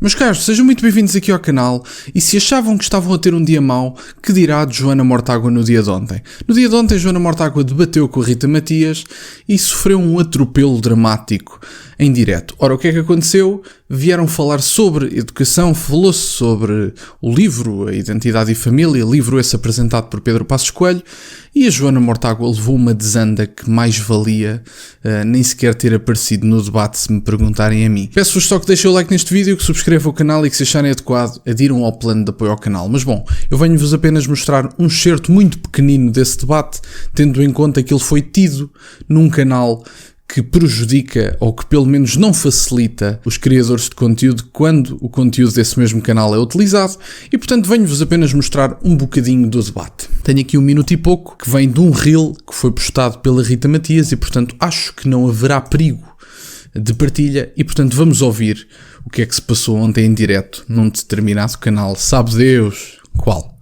Meus caros, sejam muito bem-vindos aqui ao canal, e se achavam que estavam a ter um dia mau, que dirá de Joana Mortágua no dia de ontem? No dia de ontem, Joana Mortágua debateu com a Rita Matias e sofreu um atropelo dramático em direto. Ora, o que é que aconteceu? Vieram falar sobre educação, falou-se sobre o livro A Identidade e Família, livro esse apresentado por Pedro Passos Coelho, e a Joana Mortágua levou uma desanda que mais valia nem sequer ter aparecido no debate, se me perguntarem a mim. Peço-vos só que deixem o like neste vídeo, que subscrevam o canal e que, se acharem adequado, adiram ao plano de apoio ao canal. Mas bom, eu venho-vos apenas mostrar um excerto muito pequenino desse debate, tendo em conta que ele foi tido num canal que prejudica, ou que pelo menos não facilita, os criadores de conteúdo quando o conteúdo desse mesmo canal é utilizado, e portanto venho-vos apenas mostrar um bocadinho do debate. Tenho aqui 1 minuto e pouco, que vem de um reel que foi postado pela Rita Matias, e portanto acho que não haverá perigo de partilha, e portanto vamos ouvir o que é que se passou ontem em direto num determinado canal, sabe Deus qual.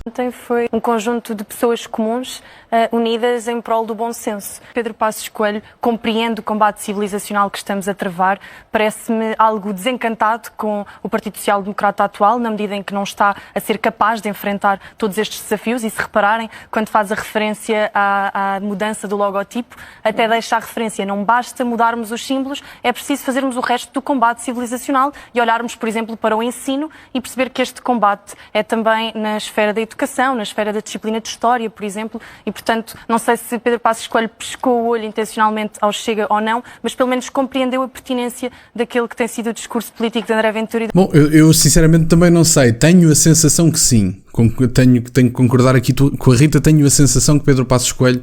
Ontem foi um conjunto de pessoas comuns unidas em prol do bom senso. Pedro Passos Coelho compreende o combate civilizacional que estamos a travar. Parece-me algo desencantado com o Partido Social Democrata atual, na medida em que não está a ser capaz de enfrentar todos estes desafios. E se repararem, quando faz a referência à mudança do logotipo, até deixa a referência: não basta mudarmos os símbolos, é preciso fazermos o resto do combate civilizacional e olharmos, por exemplo, para o ensino e perceber que este combate é também na esfera da educação, na esfera da disciplina de História, por exemplo, e portanto não sei se Pedro Passos Coelho pescou o olho intencionalmente ao Chega ou não, mas pelo menos compreendeu a pertinência daquele que tem sido o discurso político de André Ventura. Bom, eu sinceramente também não sei, tenho a sensação que sim. Tenho que concordar aqui com a Rita, tenho a sensação que Pedro Passos Coelho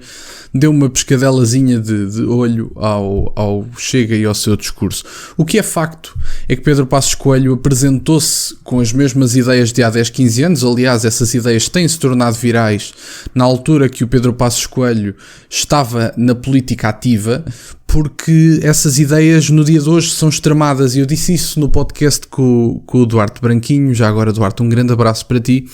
deu uma pescadelazinha de olho ao Chega e ao seu discurso. O que é facto é que Pedro Passos Coelho apresentou-se com as mesmas ideias de há 10, 15 anos, aliás, essas ideias têm-se tornado virais na altura que o Pedro Passos Coelho estava na política ativa, porque essas ideias no dia de hoje são extremadas, e eu disse isso no podcast com o Duarte Branquinho. Já agora, Duarte, um grande abraço para ti,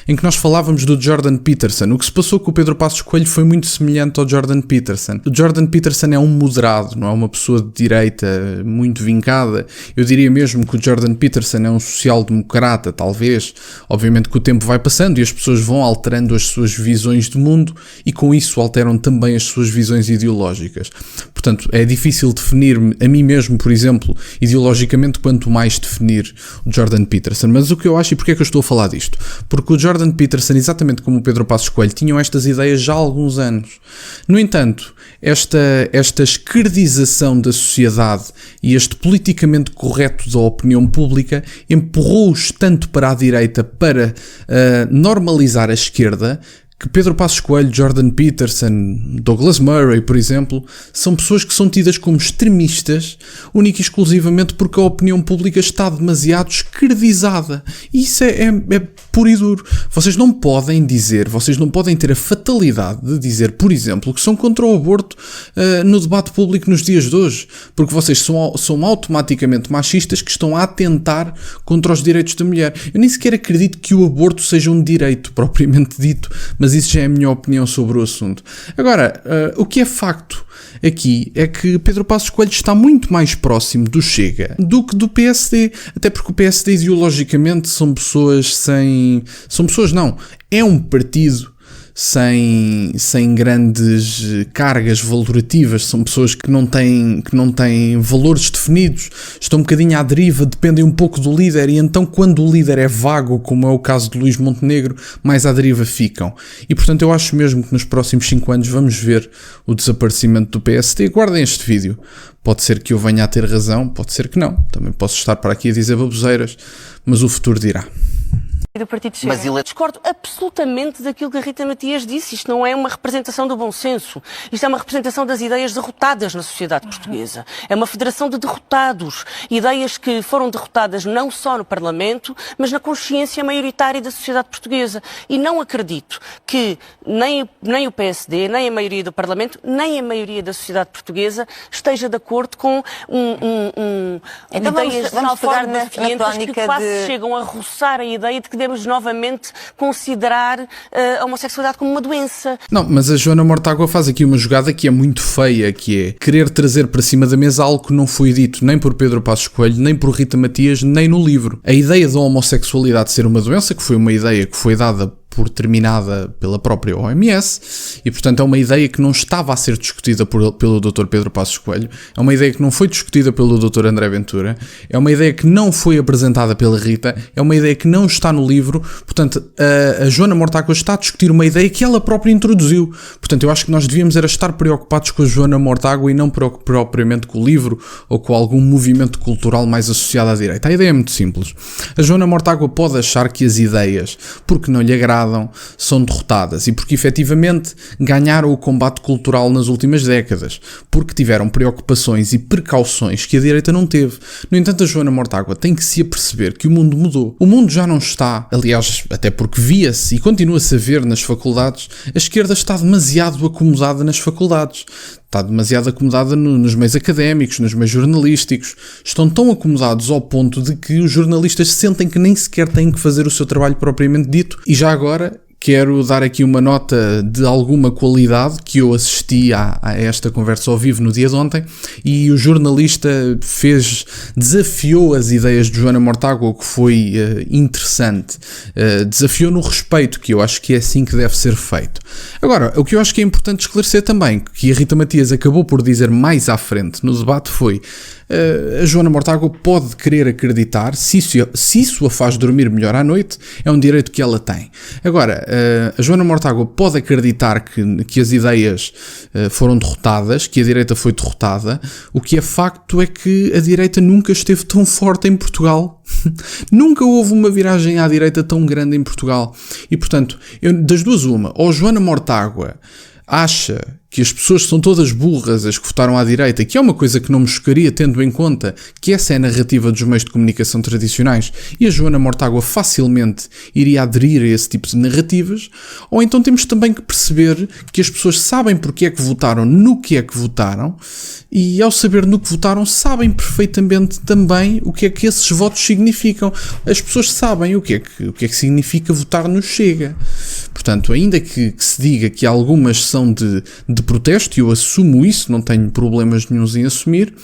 em que nós falávamos do Jordan Peterson. O que se passou com o Pedro Passos Coelho foi muito semelhante ao Jordan Peterson. O Jordan Peterson é um moderado, não é uma pessoa de direita muito vincada. Eu diria mesmo que o Jordan Peterson é um social-democrata, talvez. Obviamente que o tempo vai passando e as pessoas vão alterando as suas visões de mundo, e com isso alteram também as suas visões ideológicas. Portanto, é difícil definir-me a mim mesmo, por exemplo, ideologicamente, quanto mais definir o Jordan Peterson. Mas o que eu acho, e porquê é que eu estou a falar disto? Porque o Jordan Peterson, exatamente como o Pedro Passos Coelho, tinham estas ideias já há alguns anos. No entanto, esta esquerdização da sociedade e este politicamente correto da opinião pública empurrou-os tanto para a direita para normalizar a esquerda, que Pedro Passos Coelho, Jordan Peterson, Douglas Murray, por exemplo, são pessoas que são tidas como extremistas única e exclusivamente porque a opinião pública está demasiado esquerdizada. E isso é puro e duro. Vocês não podem ter a fatalidade de dizer, por exemplo, que são contra o aborto no debate público nos dias de hoje, porque vocês são automaticamente machistas que estão a atentar contra os direitos da mulher. Eu nem sequer acredito que o aborto seja um direito propriamente dito, mas isso já é a minha opinião sobre o assunto. Agora, o que é facto aqui é que Pedro Passos Coelho está muito mais próximo do Chega do que do PSD, até porque o PSD ideologicamente é um partido sem grandes cargas valorativas, são pessoas que não têm valores definidos, estão um bocadinho à deriva, dependem um pouco do líder, e então quando o líder é vago, como é o caso de Luís Montenegro, mais à deriva ficam. E portanto eu acho mesmo que nos próximos 5 anos vamos ver o desaparecimento do PSD. Guardem este vídeo, pode ser que eu venha a ter razão, pode ser que não, também posso estar para aqui a dizer baboseiras, mas o futuro dirá. Do Partido Chega. Mas eu discordo absolutamente daquilo que a Rita Matias disse. Isto não é uma representação do bom senso. Isto é uma representação das ideias derrotadas na sociedade portuguesa. É uma federação de derrotados. Ideias que foram derrotadas não só no Parlamento, mas na consciência maioritária da sociedade portuguesa. E não acredito que nem o PSD, nem a maioria do Parlamento, nem a maioria da sociedade portuguesa esteja de acordo com então ideias vamos pegar na que quase chegam a roçar a ideia de que devemos novamente considerar a homossexualidade como uma doença. Não, mas a Joana Mortágua faz aqui uma jogada que é muito feia, que é querer trazer para cima da mesa algo que não foi dito nem por Pedro Passos Coelho, nem por Rita Matias, nem no livro. A ideia da homossexualidade ser uma doença, que foi uma ideia que foi dada por terminada pela própria OMS, e portanto é uma ideia que não estava a ser discutida pelo Dr. Pedro Passos Coelho, é uma ideia que não foi discutida pelo Dr. André Ventura, é uma ideia que não foi apresentada pela Rita, é uma ideia que não está no livro. Portanto, a Joana Mortágua está a discutir uma ideia que ela própria introduziu. Portanto, eu acho que nós devíamos era estar preocupados com a Joana Mortágua e não propriamente com o livro ou com algum movimento cultural mais associado à direita. A ideia é muito simples. A Joana Mortágua pode achar que as ideias, porque não lhe agradam, são derrotadas e porque efetivamente ganharam o combate cultural nas últimas décadas, porque tiveram preocupações e precauções que a direita não teve. No entanto, a Joana Mortágua tem que se aperceber que o mundo mudou. O mundo já não está, aliás, até porque via-se e continua-se a ver nas faculdades, a esquerda está demasiado acomodada nas faculdades. Está demasiado acomodada nos meios académicos, nos meios jornalísticos. Estão tão acomodados ao ponto de que os jornalistas sentem que nem sequer têm que fazer o seu trabalho propriamente dito. E já agora quero dar aqui uma nota de alguma qualidade, que eu assisti a esta conversa ao vivo no dia de ontem, e o jornalista desafiou as ideias de Joana Mortágua, o que foi interessante. Desafiou no respeito, que eu acho que é assim que deve ser feito. Agora, o que eu acho que é importante esclarecer também, que a Rita Matias acabou por dizer mais à frente no debate, foi: a Joana Mortágua pode querer acreditar, se isso a faz dormir melhor à noite, é um direito que ela tem. Agora, a Joana Mortágua pode acreditar que as ideias foram derrotadas, que a direita foi derrotada. O que é facto é que a direita nunca esteve tão forte em Portugal. Nunca houve uma viragem à direita tão grande em Portugal. E, portanto, das duas uma, ou Joana Mortágua acha que as pessoas são todas burras, as que votaram à direita, que é uma coisa que não me chocaria, tendo em conta que essa é a narrativa dos meios de comunicação tradicionais, e a Joana Mortágua facilmente iria aderir a esse tipo de narrativas. Ou então temos também que perceber que as pessoas sabem porque é que votaram no que é que votaram, e ao saber no que votaram, sabem perfeitamente também o que é que esses votos significam. As pessoas sabem o que é que significa votar no Chega. Portanto, ainda que se diga que algumas são de protesto, e eu assumo isso, não tenho problemas nenhuns em assumir,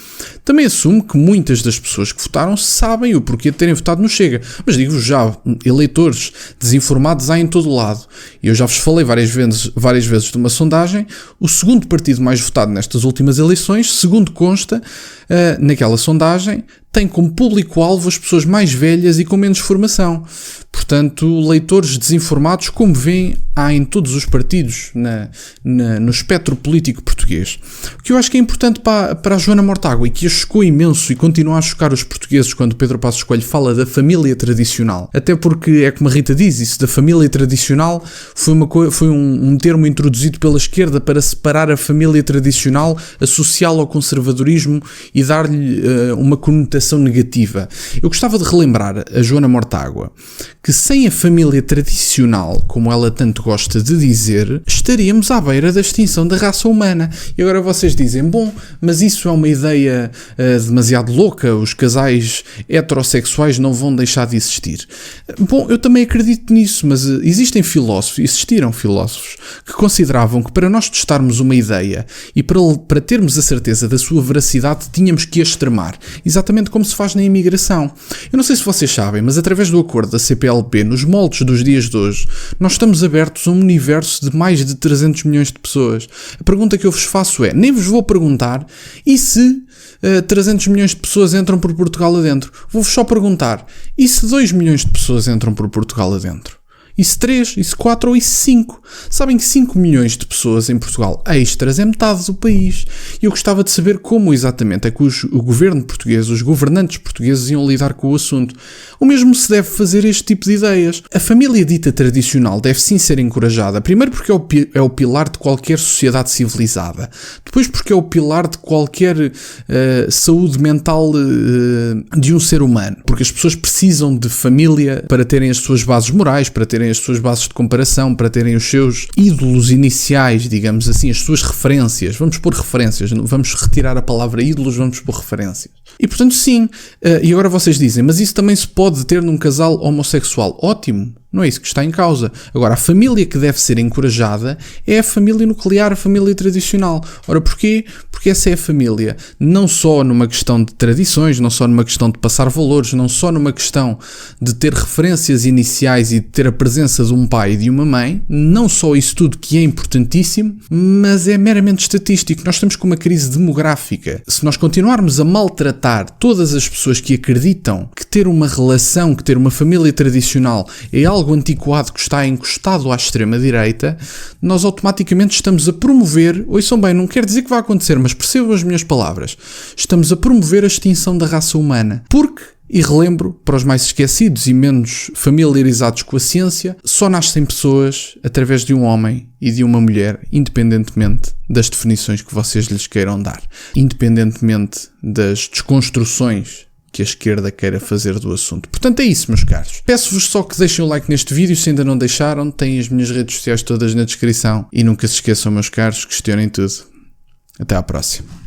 também assumo que muitas das pessoas que votaram sabem o porquê de terem votado no Chega. Mas digo-vos já, eleitores desinformados há em todo o lado. E eu já vos falei várias vezes de uma sondagem. O segundo partido mais votado nestas últimas eleições, segundo consta naquela sondagem, tem como público-alvo as pessoas mais velhas e com menos formação. Portanto, leitores desinformados, como veem, há em todos os partidos no espectro político português. O que eu acho que é importante para a Joana Mortágua, e que a chocou imenso e continua a chocar os portugueses quando Pedro Passos Coelho fala da família tradicional. Até porque, é como a Rita diz, isso da família tradicional foi um termo introduzido pela esquerda para separar a família tradicional, associá-la ao conservadorismo e dar-lhe uma conotação negativa. Eu gostava de relembrar a Joana Mortágua que sem a família tradicional, como ela tanto gosta de dizer, estaríamos à beira da extinção da raça humana. E agora vocês dizem, bom, mas isso é uma ideia demasiado louca, os casais heterossexuais não vão deixar de existir. Bom, eu também acredito nisso, mas existiram filósofos que consideravam que para nós testarmos uma ideia e para termos a certeza da sua veracidade, tínhamos que a extremar, exatamente como se faz na imigração. Eu não sei se vocês sabem, mas através do acordo da CPLP, nos moldes dos dias de hoje, nós estamos abertos a um universo de mais de 300 milhões de pessoas. A pergunta que eu vos faço é, nem vos vou perguntar, e se 300 milhões de pessoas entram por Portugal adentro? Vou-vos só perguntar, e se 2 milhões de pessoas entram por Portugal adentro? E se 3, e se 4 ou e se 5? Sabem que 5 milhões de pessoas em Portugal extras é metade do país. E eu gostava de saber como exatamente é que o governo português, os governantes portugueses iam lidar com o assunto. O mesmo se deve fazer este tipo de ideias. A família dita tradicional deve sim ser encorajada. Primeiro porque é o pilar de qualquer sociedade civilizada. Depois porque é o pilar de qualquer saúde mental de um ser humano. Porque as pessoas precisam de família para terem as suas bases morais, para terem terem as suas bases de comparação, para terem os seus ídolos iniciais, digamos assim, as suas referências. Vamos pôr referências, vamos retirar a palavra ídolos, vamos pôr referências. E portanto sim, e agora vocês dizem, mas isso também se pode ter num casal homossexual. Ótimo, não é isso que está em causa. Agora, a família que deve ser encorajada é a família nuclear, a família tradicional. Ora, porquê? Porque essa é a família, não só numa questão de tradições, não só numa questão de passar valores, não só numa questão de ter referências iniciais e de ter a presença de um pai e de uma mãe, não só isso tudo que é importantíssimo, mas é meramente estatístico. Nós estamos com uma crise demográfica. Se nós continuarmos a maltratar todas as pessoas que acreditam que ter uma relação, que ter uma família tradicional é algo antiquado que está encostado à extrema-direita, nós automaticamente estamos a promover, ouçam bem, não quer dizer que vai acontecer, mas percebam as minhas palavras, estamos a promover a extinção da raça humana. Porque, e relembro, para os mais esquecidos e menos familiarizados com a ciência, só nascem pessoas através de um homem e de uma mulher, independentemente das definições que vocês lhes queiram dar, independentemente das desconstruções que a esquerda queira fazer do assunto. Portanto, é isso, meus caros. Peço-vos só que deixem o like neste vídeo, se ainda não deixaram, têm as minhas redes sociais todas na descrição e nunca se esqueçam, meus caros, questionem tudo. Até à próxima.